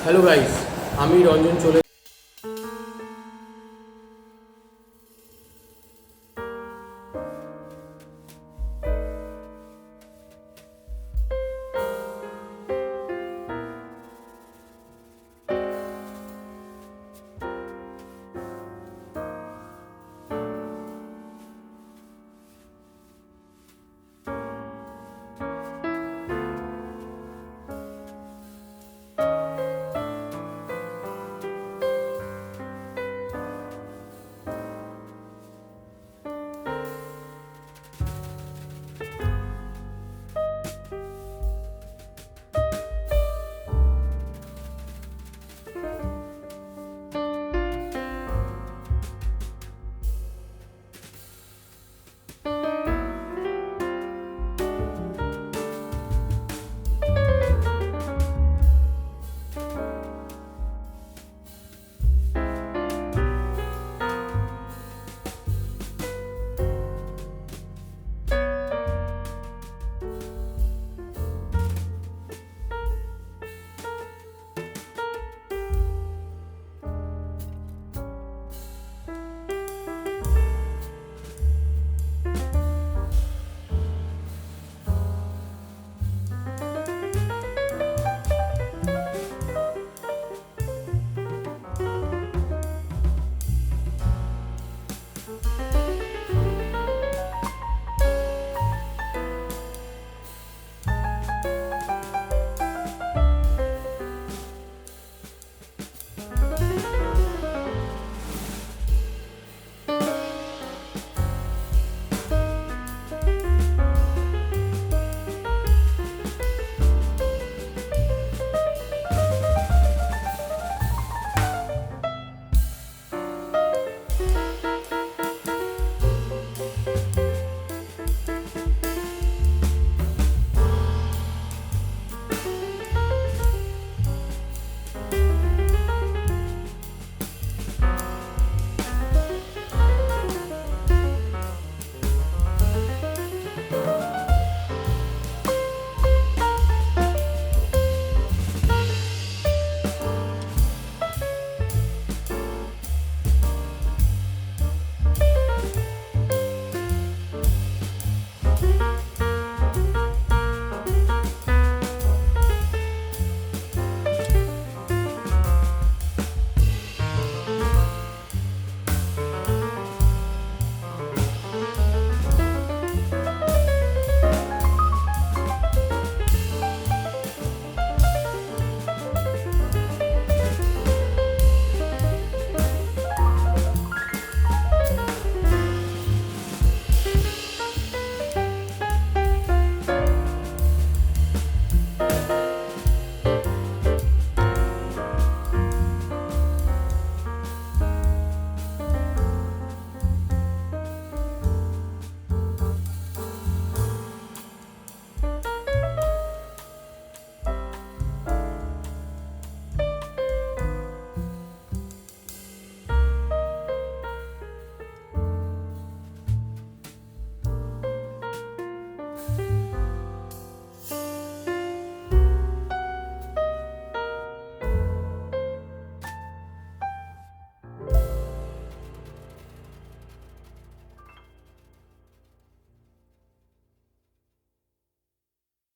Hello guys, আমি রঞ্জন চলে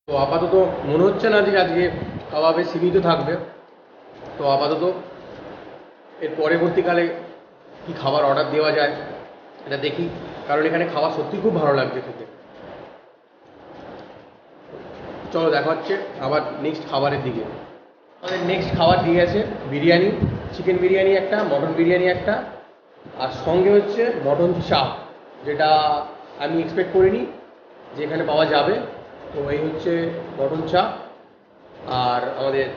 তো আপাতত মনে হচ্ছে না যে আজকে খাওয়া বেশ সীমিত থাকবে। তো আপাতত এর পরবর্তীকালে কি খাবার অর্ডার দেওয়া যায় এটা দেখি, কারণ এখানে খাওয়া সত্যি খুব ভালো লাগছে খেতে। চলো দেখা হচ্ছে আবার নেক্সট খাবারের দিকে। আমাদের নেক্সট খাবার দিয়ে আছে বিরিয়ানি, চিকেন বিরিয়ানি একটা, মটন বিরিয়ানি একটা, আর সঙ্গে হচ্ছে মটন চাপ, যেটা আমি এক্সপেক্ট করিনি যে এখানে পাওয়া যাবে। তো এই হচ্ছে মটন চাপ আর আমাদের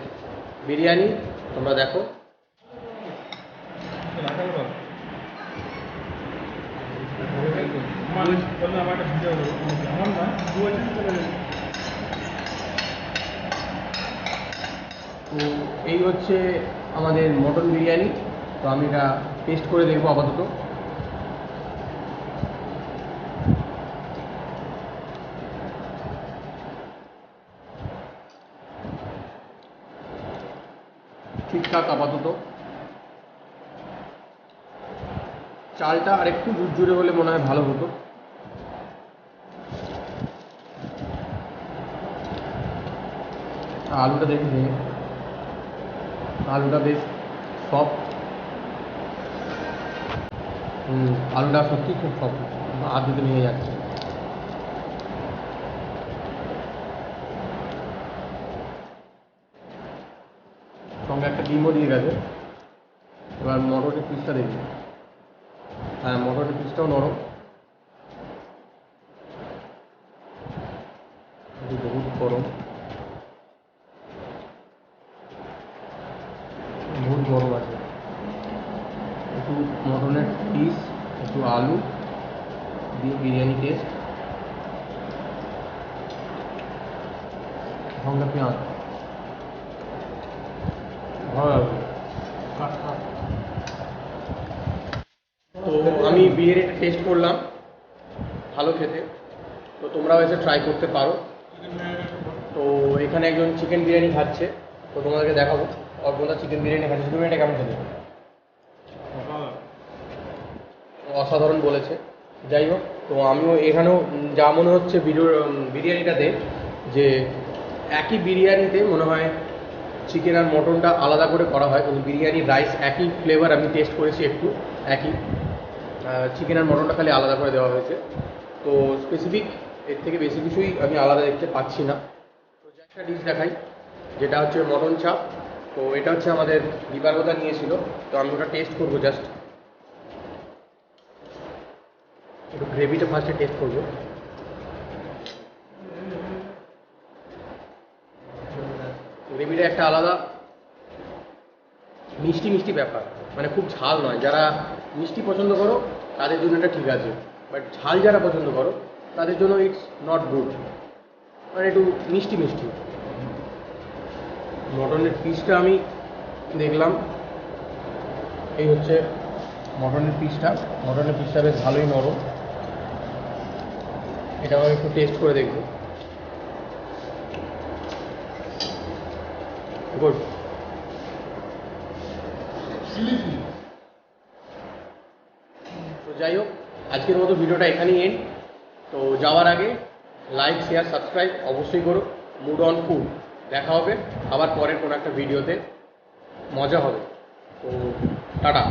বিরিয়ানি, তোমরা দেখো। তো এই হচ্ছে আমাদের মটন বিরিয়ানি। তো আমি এটা টেস্ট করে দেখবো আপাতত। ঠিকঠাক আপাতত। চালটা আর একটু ঝুরঝুরে হলে মনে হয় ভালো হতো। আলুটা দেখি ভেঙে, আলুটা বেশ সফট। আলুটা সত্যি খুব সফট, হাত দিতে ভেঙে যাচ্ছে। সঙ্গে একটা ডিমও দিয়ে গেছে। এবার মটরের পিসটা দেখি। হ্যাঁ, মটরের পিসটাও নরম, বহুত গরম, বহুত গরম আছে। একটু মটনের পিস, একটু আলু দিয়ে বিরিয়ানি টেস্ট, সঙ্গে পেঁয়াজ, ভালো লাগবে। তো আমি বিরিয়ানিটা টেস্ট করলাম, ভালো খেতে। তো তোমরাও এসে ট্রাই করতে পারো। তো এখানে একজন চিকেন বিরিয়ানি খাচ্ছে, তো তোমাদেরকে দেখাবো। অর্পণদা চিকেন বিরিয়ানি খাচ্ছে। চিকেন বিরিয়ানিটা কেমন খেতে? অসাধারণ বলেছে। যাই হোক, তো আমিও এখানেও যা মনে হচ্ছে বিরিয়ানিটাতে, যে একই বিরিয়ানিতে মনে হয় চিকেন আর মটনটা আলাদা করে করা হয়, কিন্তু বিরিয়ানির রাইস একই ফ্লেভার আমি টেস্ট করেছি, একটু একই। চিকেন আর মটনটা খালি আলাদা করে দেওয়া হয়েছে। তো স্পেসিফিক এর থেকে বেশি কিছুই আমি আলাদা দেখতে পাচ্ছি না। তো একটা ডিশ দেখাই, যেটা হচ্ছে মটন চাপ। তো এটা হচ্ছে আমাদের দীপারকদা নিয়েছিল, তো আমি ওটা টেস্ট করবো জাস্ট। একটু গ্রেভিটা ফার্স্টে টেস্ট করবো। গ্রেভিটা একটা আলাদা মিষ্টি মিষ্টি ব্যাপার, মানে খুব ঝাল নয়। যারা মিষ্টি পছন্দ করো তাদের জন্য এটা ঠিক আছে, বাট ঝাল যারা পছন্দ করো তাদের জন্য ইটস নট গুড, মানে একটু মিষ্টি মিষ্টি। মটনের পিসটা আমি দেখলাম, এই হচ্ছে মটনের পিসটা। মটনের পিসটা বেশ ভালোই নরম। এটা আমি একটু টেস্ট করে দেখবো। গুড। তো যাই হোক, আজকের মতো ভিডিওটা এখানেই এন্ড। তো যাওয়ার আগে লাইক, শেয়ার, সাবস্ক্রাইব অবশ্যই করো। Mood on food. দেখা হবে আবার পরের কোনো একটা ভিডিওতে, মজা হবে। তো টাটা।